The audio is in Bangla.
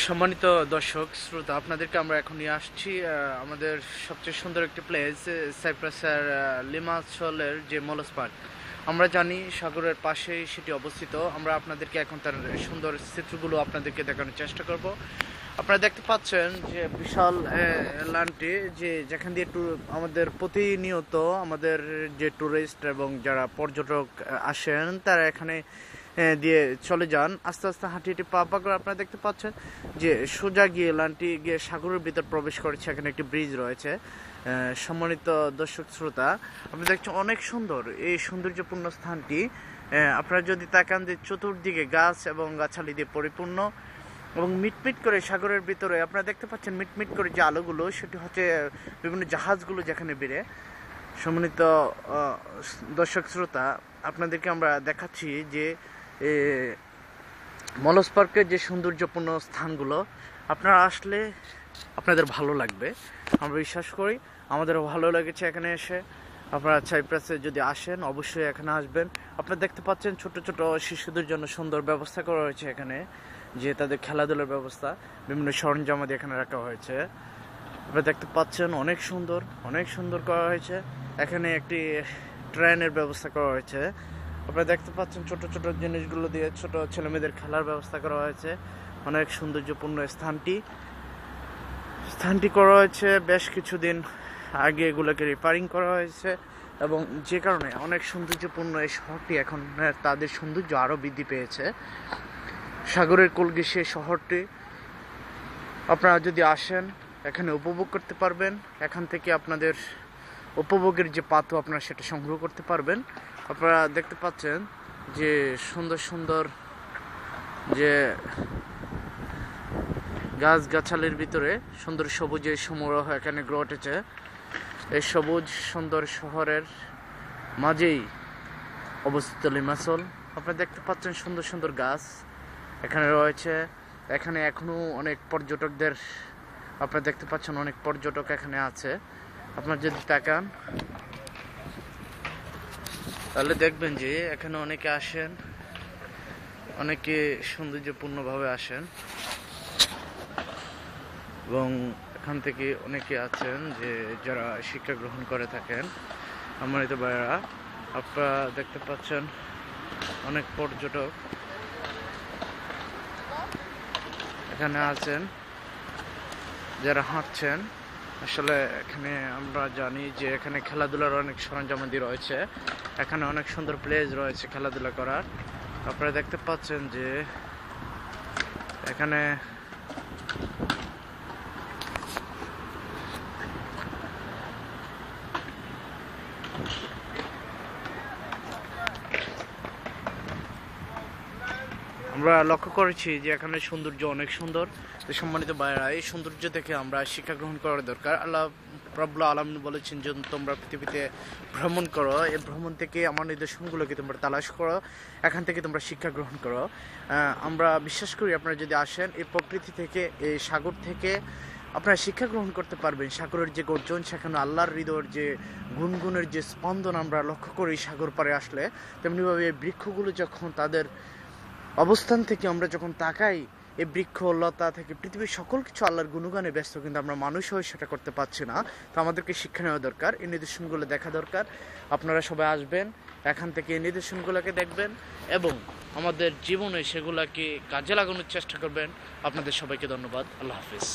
সম্মানিত দর্শক শ্রোতা, আপনাদেরকে আমরা এখন নিয়ে আসছি আমাদের সবচেয়ে সুন্দর একটি প্লেস, সাইপ্রাসের লিমাসলের যে মলস পার্ক। আমরা জানি সাগরের পাশেই সেটি অবস্থিত। আমরা আপনাদেরকে এখন তার সুন্দর চিত্রগুলো আপনাদেরকে দেখানোর চেষ্টা করব। আপনারা দেখতে পাচ্ছেন যে বিশাল ল্যান্ডটি, যেখান দিয়ে আমাদের প্রতিনিয়ত আমাদের যে টুরিস্ট এবং যারা পর্যটক আসেন তারা এখানে দিয়ে চলে যান। আস্তে আস্তে হাঁটি হাঁটি পা পা করে আপনারা দেখতে পাচ্ছেন যে সোজা গিয়ে লাইনটি গিয়ে সাগরের ভিতর প্রবেশ করেছে। এখানে একটি ব্রিজ রয়েছে। সম্মানিত দর্শক শ্রোতা, আপনি দেখছেন অনেক সুন্দর এই সৌন্দর্যপূর্ণ স্থানটি। আপনারা যদি তাকান যে চতুর্দিকে গাছ এবং গাছালি দিয়ে পরিপূর্ণ এবং মিটমিট করে সাগরের ভিতরে আপনারা দেখতে পাচ্ছেন মিটমিট করে যে আলোগুলো, সেটি হচ্ছে বিভিন্ন জাহাজগুলো যেখানে বেড়ে। সম্মানিত দর্শক শ্রোতা, আপনাদেরকে আমরা দেখাচ্ছি যে মলস পার্কের যে সৌন্দর্যপূর্ণ স্থানগুলো, আপনারা আসলে আপনাদের ভালো লাগবে। আমরা বিশ্বাস করি আমাদেরও ভালো লেগেছে এখানে এসে। আপনারা সাইপ্রাসে যদি আসেন অবশ্যই এখানে আসবেন। আপনারা দেখতে পাচ্ছেন ছোট ছোট শিশুদের জন্য সুন্দর ব্যবস্থা করা হয়েছে এখানে, যে তাদের খেলাধুলার ব্যবস্থা বিভিন্ন সরঞ্জামাদি এখানে রাখা হয়েছে। আপনারা দেখতে পাচ্ছেন অনেক সুন্দর করা হয়েছে। এখানে একটি ট্রেনের ব্যবস্থা করা হয়েছে। আপনারা দেখতে পাচ্ছেন ছোট ছোট জিনিসগুলো দিয়ে ছোট ছেলে মেয়েদের খেলার ব্যবস্থা করা হয়েছে। অনেক সৌন্দর্যপূর্ণ স্থানটি করা হয়েছে। বেশ কিছুদিন আগে এগুলোকে রিপেয়ারিং করা হয়েছে এবং যে কারণে অনেক সৌন্দর্যপূর্ণ এই শহরটি এখন তাদের সৌন্দর্য আরও বৃদ্ধি পেয়েছে। সাগরের কোল ঘেঁষে শহরটি আপনারা যদি আসেন এখানে উপভোগ করতে পারবেন। এখান থেকে আপনাদের উপভোগের যে পাথর আপনারা সেটা সংগ্রহ করতে পারবেন। আপনারা দেখতে পাচ্ছেন যে সুন্দর যে গাছগাছালির ভিতরে সুন্দর সবুজের সমারোহ এখানে গড়ে উঠেছে। এই সবুজ সুন্দর শহরের মাঝেই অবস্থিত লিমাসল। আপনারা দেখতে পাচ্ছেন সুন্দর গাছ এখানে রয়েছে। এখানে এখনো অনেক পর্যটকদের আপনারা দেখতে পাচ্ছেন, অনেক পর্যটক এখানে আছে। আপনারা যদি তাকান তাহলে দেখবেন যে এখানে অনেকে আসেন, অনেকে সৌন্দর্যপূর্ণভাবে আসেন এবং এখান থেকে অনেকে আছেন যে যারা শিক্ষা গ্রহণ করে থাকেন। সম্মানিত ভাইয়েরা, আপনারা দেখতে পাচ্ছেন অনেক পর্যটক এখানে আছেন যারা হাঁটছেন। আসলে এখানে আমরা জানি যে এখানে খেলাধুলার অনেক সরঞ্জামাদি রয়েছে। এখানে অনেক সুন্দর প্লেস রয়েছে খেলাধুলা করার। আপনারা দেখতে পাচ্ছেন যে এখানে আমরা লক্ষ্য করেছি যে এখানে সৌন্দর্য অনেক সুন্দর। সম্মানিত ভাইয়েরা, এই সৌন্দর্য দেখে আমরা শিক্ষা গ্রহণ করার দরকার। আল্লাহ রাব্বুল আলামিন বলেছেন যে তোমরা পৃথিবীতে ভ্রমণ করো, এই ভ্রমণ থেকে আমার নিদর্শনগুলোকে তোমরা তালাশ করো, এখান থেকে তোমরা শিক্ষা গ্রহণ করো। আমরা বিশ্বাস করি আপনারা যদি আসেন এই প্রকৃতি থেকে, এই সাগর থেকে আপনারা শিক্ষা গ্রহণ করতে পারবেন। সাগরের যে গর্জন, সেখানে আল্লাহর হৃদয়ের যে গুনগুনের যে স্পন্দন আমরা লক্ষ্য করি সাগর পাড়ে আসলে, তেমনিভাবে এই বৃক্ষগুলো যখন তাদের অবস্থান থেকে আমরা যখন তাকাই, এই বৃক্ষ লতা থেকে পৃথিবীর সকল কিছু আল্লাহর গুণগানে ব্যস্ত, কিন্তু আমরা মানুষ হয়ে সেটা করতে পারছি না। তো আমাদেরকে শিক্ষা নেওয়া দরকার, এই নিদর্শনগুলো দেখা দরকার। আপনারা সবাই আসবেন, এখান থেকে এই নিদর্শনগুলোকে দেখবেন এবং আমাদের জীবনে সেগুলোকে কাজে লাগানোর চেষ্টা করবেন। আপনাদের সবাইকে ধন্যবাদ। আল্লাহ হাফিজ।